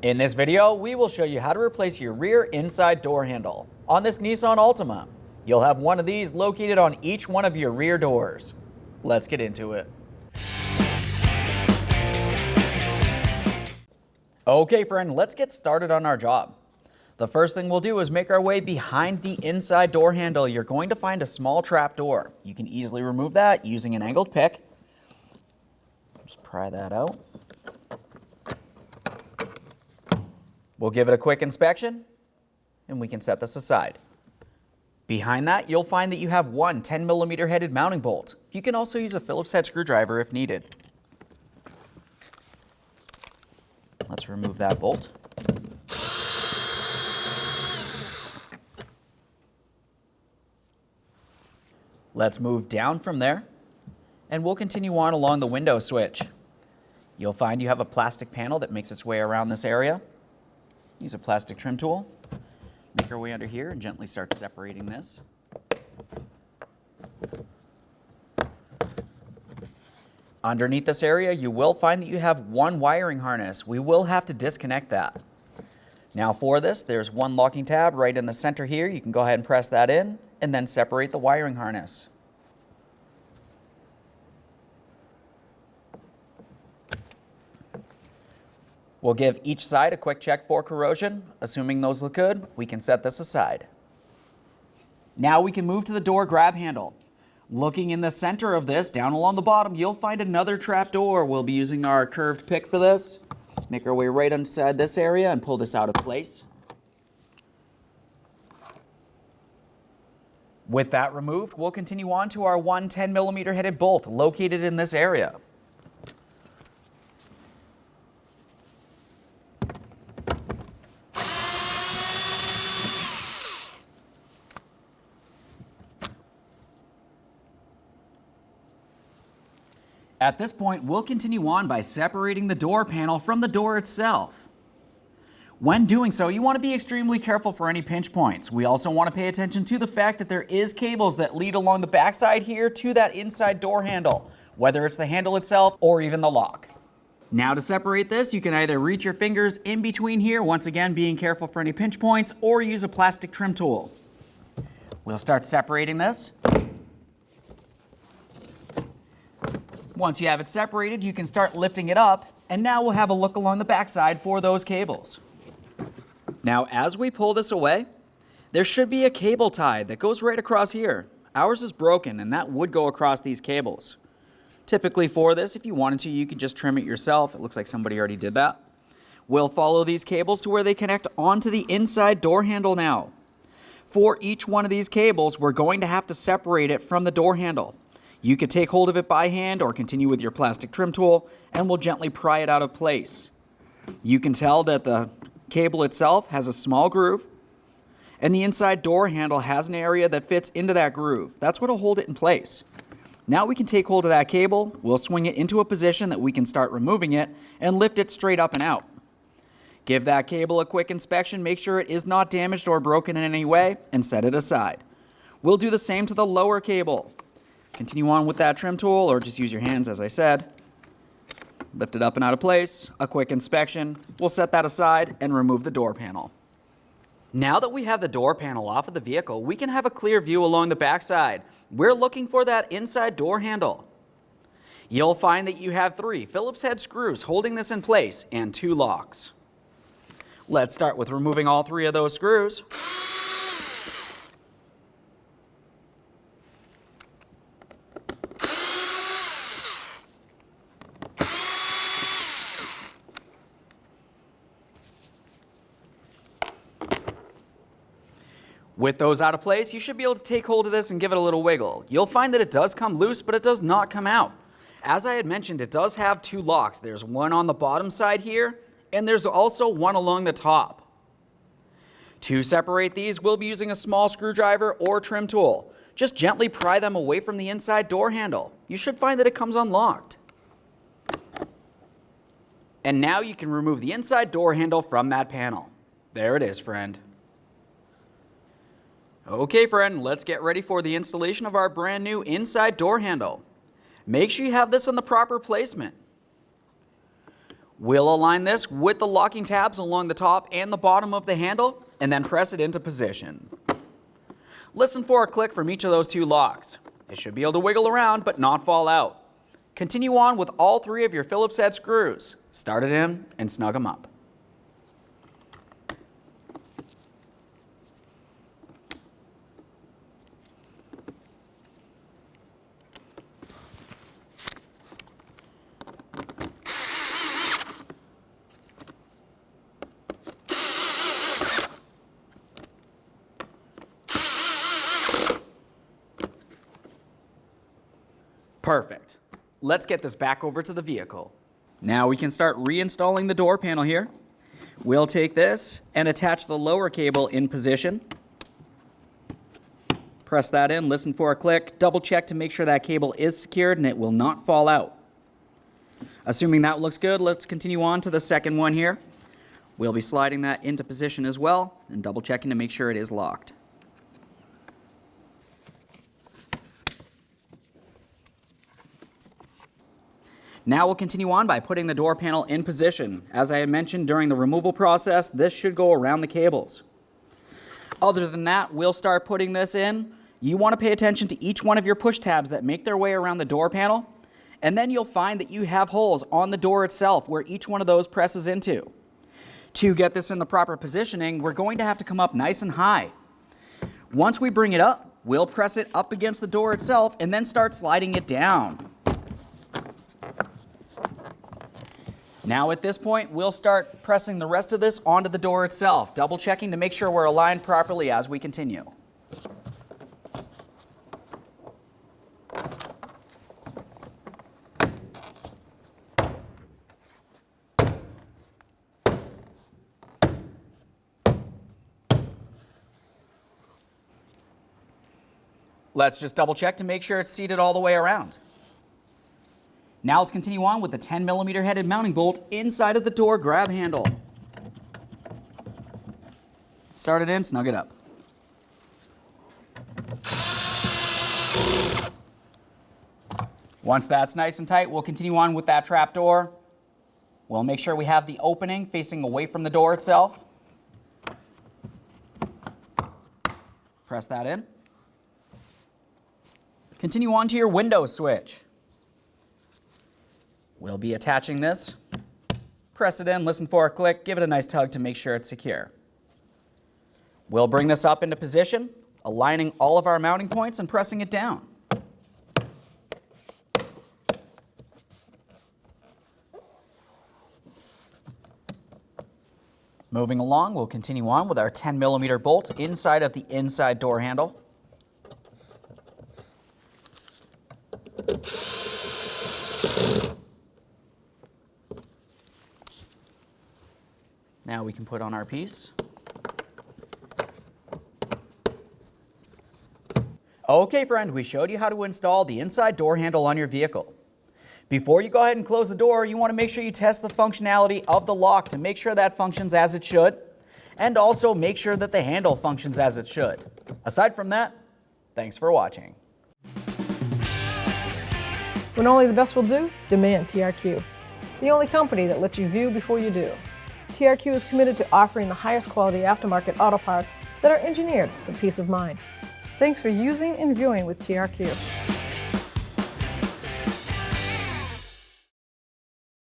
In this video, we will show you how to replace your rear inside door handle on this Nissan Altima. You'll have one of these located on each one of your rear doors. Let's get into it. Okay friend, let's get started on our job. The first thing we'll do is make our way behind the inside door handle. You're going to find a small trap door. You can easily remove that using an angled pick. Just pry that out. We'll give it a quick inspection and we can set this aside. Behind that, you'll find that you have one 10mm headed mounting bolt. You can also use a Phillips head screwdriver if needed. Let's remove that bolt. Let's move down from there and we'll continue on along the window switch. You'll find you have a plastic panel that makes its way around this area. Use a plastic trim tool, make our way under here and gently start separating this. Underneath this area, you will find that you have one wiring harness. We will have to disconnect that. Now for this, there's one locking tab right in the center here. You can go ahead and press that in and then separate the wiring harness. We'll give each side a quick check for corrosion. Assuming those look good, we can set this aside. Now we can move to the door grab handle. Looking in the center of this, down along the bottom, you'll find another trap door. We'll be using our curved pick for this. Make our way right inside this area and pull this out of place. With that removed, we'll continue on to our one 10mm headed bolt located in this area. At this point, we'll continue on by separating the door panel from the door itself. When doing so, you want to be extremely careful for any pinch points. We also want to pay attention to the fact that there is cables that lead along the backside here to that inside door handle, whether it's the handle itself or even the lock. Now to separate this, you can either reach your fingers in between here, once again being careful for any pinch points, or use a plastic trim tool. We'll start separating this. Once you have it separated, you can start lifting it up, and now we'll have a look along the backside for those cables. Now, as we pull this away, there should be a cable tie that goes right across here. Ours is broken, and that would go across these cables. Typically for this, if you wanted to, you could just trim it yourself. It looks like somebody already did that. We'll follow these cables to where they connect onto the inside door handle now. For each one of these cables, we're going to have to separate it from the door handle. You could take hold of it by hand or continue with your plastic trim tool and we'll gently pry it out of place. You can tell that the cable itself has a small groove and the inside door handle has an area that fits into that groove. That's what will hold it in place. Now we can take hold of that cable, we'll swing it into a position that we can start removing it and lift it straight up and out. Give that cable a quick inspection, make sure it is not damaged or broken in any way and set it aside. We'll do the same to the lower cable. Continue on with that trim tool or just use your hands as I said. Lift it up and out of place, a quick inspection. We'll set that aside and remove the door panel. Now that we have the door panel off of the vehicle, we can have a clear view along the backside. We're looking for that inside door handle. You'll find that you have 3 Phillips head screws holding this in place and 2 locks. Let's start with removing all 3 of those screws. With those out of place, you should be able to take hold of this and give it a little wiggle. You'll find that it does come loose, but it does not come out. As I had mentioned, it does have 2 locks. There's one on the bottom side here, and there's also one along the top. To separate these, we'll be using a small screwdriver or trim tool. Just gently pry them away from the inside door handle. You should find that it comes unlocked. And now you can remove the inside door handle from that panel. There it is, friend. Okay friend, let's get ready for the installation of our brand new inside door handle. Make sure you have this in the proper placement. We'll align this with the locking tabs along the top and the bottom of the handle, and then press it into position. Listen for a click from each of those two locks. It should be able to wiggle around but not fall out. Continue on with all 3 of your Phillips head screws. Start it in and snug them up. Perfect. Let's get this back over to the vehicle. Now we can start reinstalling the door panel here. We'll take this and attach the lower cable in position. Press that in, listen for a click, double check to make sure that cable is secured and it will not fall out. Assuming that looks good, let's continue on to the second one here. We'll be sliding that into position as well and double checking to make sure it is locked. Now we'll continue on by putting the door panel in position. As I had mentioned during the removal process, this should go around the cables. Other than that, we'll start putting this in. You want to pay attention to each one of your push tabs that make their way around the door panel, and then you'll find that you have holes on the door itself where each one of those presses into. To get this in the proper positioning, we're going to have to come up nice and high. Once we bring it up, we'll press it up against the door itself and then start sliding it down. Now at this point, we'll start pressing the rest of this onto the door itself, double checking to make sure we're aligned properly as we continue. Let's just double check to make sure it's seated all the way around. Now let's continue on with the 10mm headed mounting bolt inside of the door grab handle. Start it in, snug it up. Once that's nice and tight, we'll continue on with that trap door. We'll make sure we have the opening facing away from the door itself. Press that in. Continue on to your window switch. We'll be attaching this. Press it in, listen for a click, give it a nice tug to make sure it's secure. We'll bring this up into position, aligning all of our mounting points and pressing it down. Moving along, we'll continue on with our 10mm bolt inside of the inside door handle. Now we can put on our piece. Okay, friend, we showed you how to install the inside door handle on your vehicle. Before you go ahead and close the door, you want to make sure you test the functionality of the lock to make sure that functions as it should, and also make sure that the handle functions as it should. Aside from that, thanks for watching. When only the best will do, demand TRQ. The only company that lets you view before you do. TRQ is committed to offering the highest quality aftermarket auto parts that are engineered for peace of mind. Thanks for using and viewing with TRQ.